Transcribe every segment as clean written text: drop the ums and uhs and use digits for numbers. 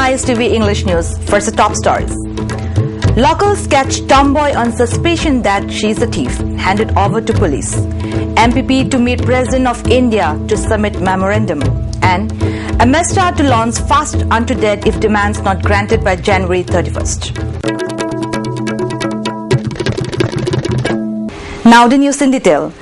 ISTV English News. First, the top stories. Locals catch tomboy on suspicion that she's a thief. Handed over to police. MPP to meet President of India to submit memorandum. And Amesta to launch fast unto death if demands not granted by January 31st. Now the news in detail.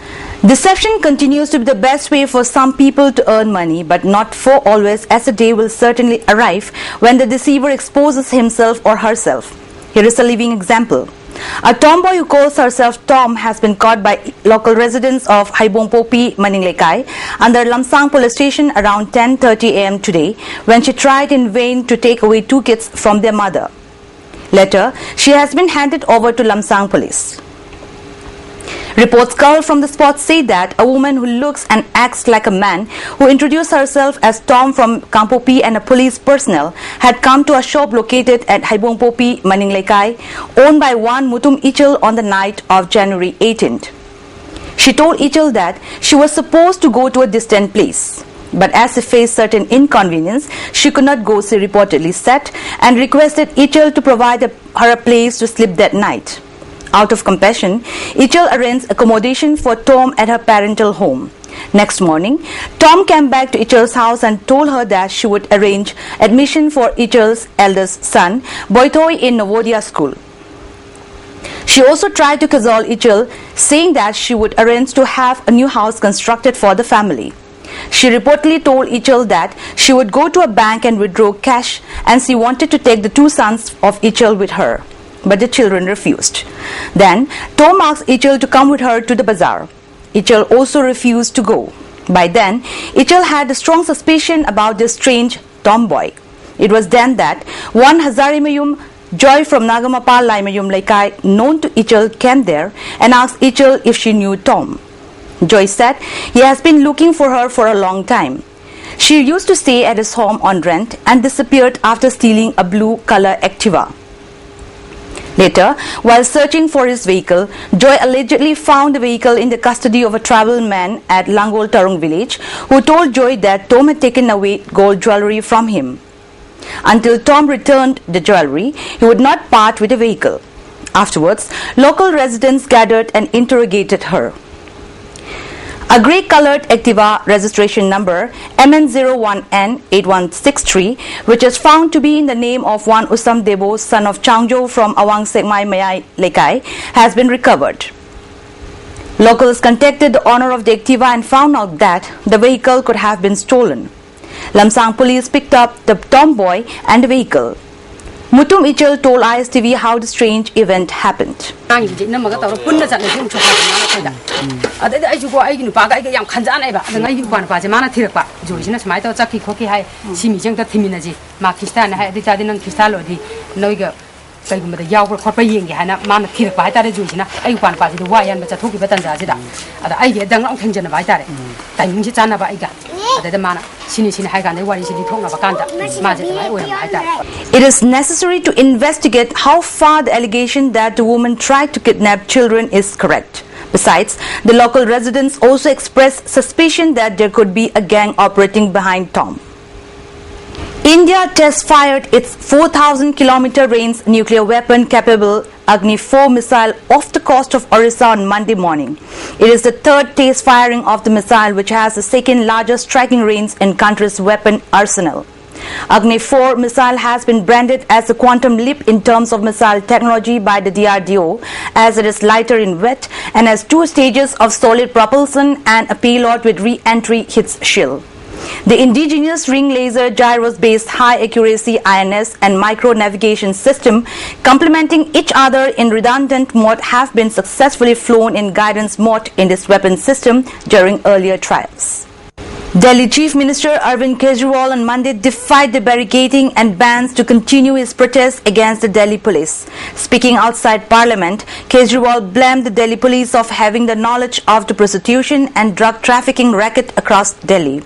Deception continues to be the best way for some people to earn money, but not for always, as a day will certainly arrive when the deceiver exposes himself or herself. Here is a living example. A tomboy who calls herself Tom has been caught by local residents of Haibongpopi, Maninglekai, under Lamsang police station around 10:30 am today when she tried in vain to take away two kids from their mother. Later, she has been handed over to Lamsang police. Reports curl from the spot say that a woman who looks and acts like a man, who introduced herself as Tom from Kampopi and a police personnel, had come to a shop located at Haibongpopi, Maninglekai, owned by one Mutum Ichil on the night of January 18th. She told Ichil that she was supposed to go to a distant place. But as she faced certain inconvenience, she could not go, she reportedly said, and requested Ichil to provide her a place to sleep that night. Out of compassion, Ichil arranged accommodation for Tom at her parental home. Next morning, Tom came back to Ichil's house and told her that she would arrange admission for Ichil's eldest son, Boitoi, in Novodia school. She also tried to cajole Ichil, saying that she would arrange to have a new house constructed for the family. She reportedly told Ichil that she would go to a bank and withdraw cash, and she wanted to take the two sons of Ichil with her. But the children refused. Then Tom asked Ichil to come with her to the bazaar. Ichil also refused to go. By then, Ichil had a strong suspicion about this strange tomboy. It was then that one Hazarimayum Joy from Nagamapal Laimayum Laikai, known to Ichil, came there and asked Ichil if she knew Tom. Joy said he has been looking for her for a long time. She used to stay at his home on rent and disappeared after stealing a blue color Activa. Later, while searching for his vehicle, Joy allegedly found the vehicle in the custody of a tribal man at Langol Tarung village, who told Joy that Tom had taken away gold jewelry from him. Until Tom returned the jewelry, he would not part with the vehicle. Afterwards, local residents gathered and interrogated her. A grey-coloured Activa registration number MN01N8163, which is found to be in the name of one Usam Debo, son of Changjo from Awang Sekmai Mayai Lekai, has been recovered. Locals contacted the owner of the Activa and found out that the vehicle could have been stolen. Lamsang police picked up the tomboy and the vehicle. Mutum Ichil told ISTV how the strange event happened. It is necessary to investigate how far the allegation that the woman tried to kidnap children is correct. Besides, the local residents also expressed suspicion that there could be a gang operating behind Tom. India test-fired its 4,000-kilometer range nuclear weapon-capable Agni-4 missile off the coast of Orissa on Monday morning. It is the third test firing of the missile, which has the second largest striking range in country's weapon arsenal. Agni-4 missile has been branded as a quantum leap in terms of missile technology by the DRDO, as it is lighter in weight and has two stages of solid propulsion and a payload with re-entry hits shield. The indigenous ring laser gyros-based high-accuracy INS and micro-navigation system, complementing each other in redundant mode, have been successfully flown in guidance mode in this weapon system during earlier trials. Delhi Chief Minister Arvind Kejriwal on Monday defied the barricading and bans to continue his protests against the Delhi police. Speaking outside Parliament, Kejriwal blamed the Delhi police of having the knowledge of the prostitution and drug trafficking racket across Delhi.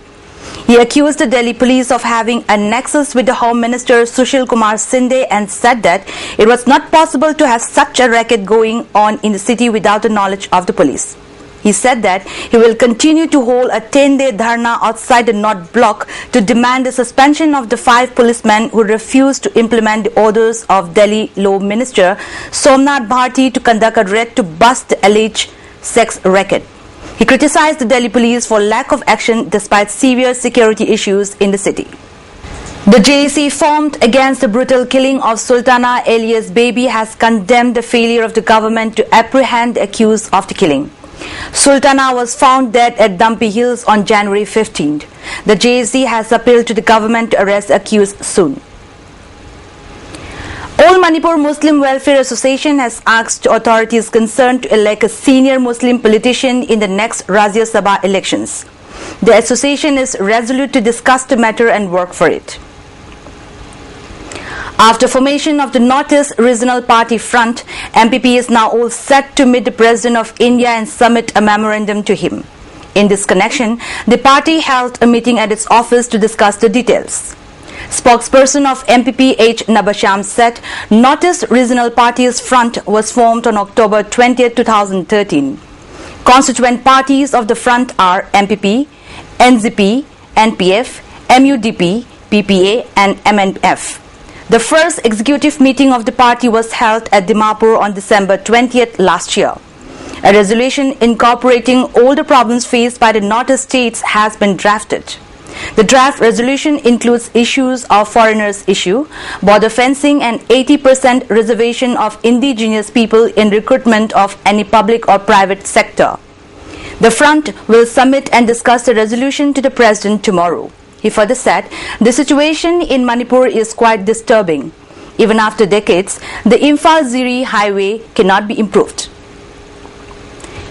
He accused the Delhi police of having a nexus with the Home Minister Sushil Kumar Sindhe and said that it was not possible to have such a racket going on in the city without the knowledge of the police. He said that he will continue to hold a 10-day dharna outside the North Block to demand the suspension of the 5 policemen who refused to implement the orders of Delhi Law Minister Somnath Bharti to conduct a raid to bust the alleged sex racket. He criticized the Delhi police for lack of action despite severe security issues in the city. The JAC formed against the brutal killing of Sultana alias Baby has condemned the failure of the government to apprehend the accused of the killing. Sultana was found dead at Dumpy Hills on January 15th. The JAC has appealed to the government to arrest the accused soon. All Manipur Muslim Welfare Association has asked authorities concerned to elect a senior Muslim politician in the next Rajya Sabha elections. The association is resolute to discuss the matter and work for it. After formation of the Northeast Regional Party Front, MPP is now all set to meet the President of India and submit a memorandum to him. In this connection, the party held a meeting at its office to discuss the details. Spokesperson of MPP H. Nabasham said Northeast Regional Party's Front was formed on October 20, 2013. Constituent parties of the Front are MPP, NZP, NPF, MUDP, PPA and MNF. The first executive meeting of the party was held at Dimapur on December 20th last year. A resolution incorporating all the problems faced by the Northeast states has been drafted. The draft resolution includes issues of foreigners issue, border fencing and 80% reservation of indigenous people in recruitment of any public or private sector. The front will submit and discuss the resolution to the President tomorrow. He further said, the situation in Manipur is quite disturbing. Even after decades, the Imphal-Ziri highway cannot be improved.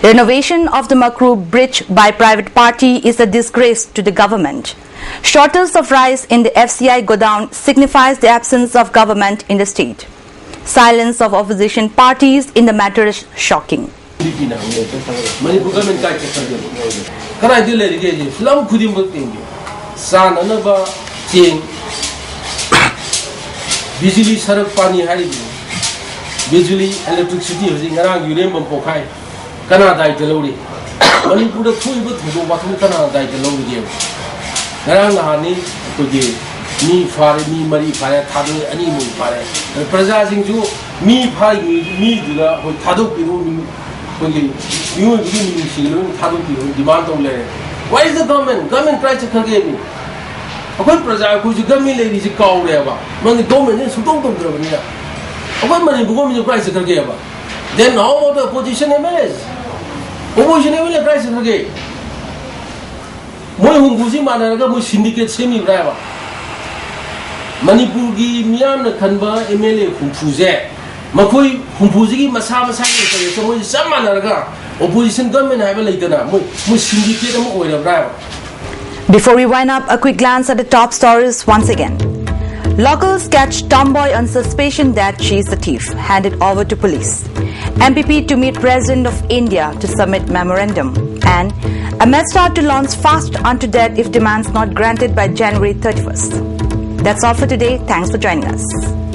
Renovation of the Makru Bridge by private party is a disgrace to the government. Shortage of rice in the FCI godown signifies the absence of government in the state. Silence of opposition parties in the matter is shocking. Sananaba Ting Visually Sarak Pani Hari Visually electricity using around Uremum Pokai Canada Delori. When you put a 2 to what we Canada Delori. Narangani could give me fire, me Marie Fire, Tadu, any more fire. The presiding to me pie me do that with Tadu Piru. You will give me Shilu, Tadu Piru, demand on letter. Why is the government? Government tries to forgive me. A good president who's a government lady is called there. When the government is who don't do it. A good money government price to forgive. Then all the opposition MLAs. Opposition MLA price to forgive. Moi Hunguzi Manaraga was syndicate semi driver. Manipurgi Miam Kanba MLA Humpuze. Makoi Humpuzi Masama Saki, some Manaraga. Opposition government have a later now. Before we wind up, a quick glance at the top stories once again. Locals catch tomboy on suspicion that she is the thief, handed over to police. MPP to meet President of India to submit memorandum. And a Metro to launch fast unto death if demands not granted by January 31st. That's all for today. Thanks for joining us.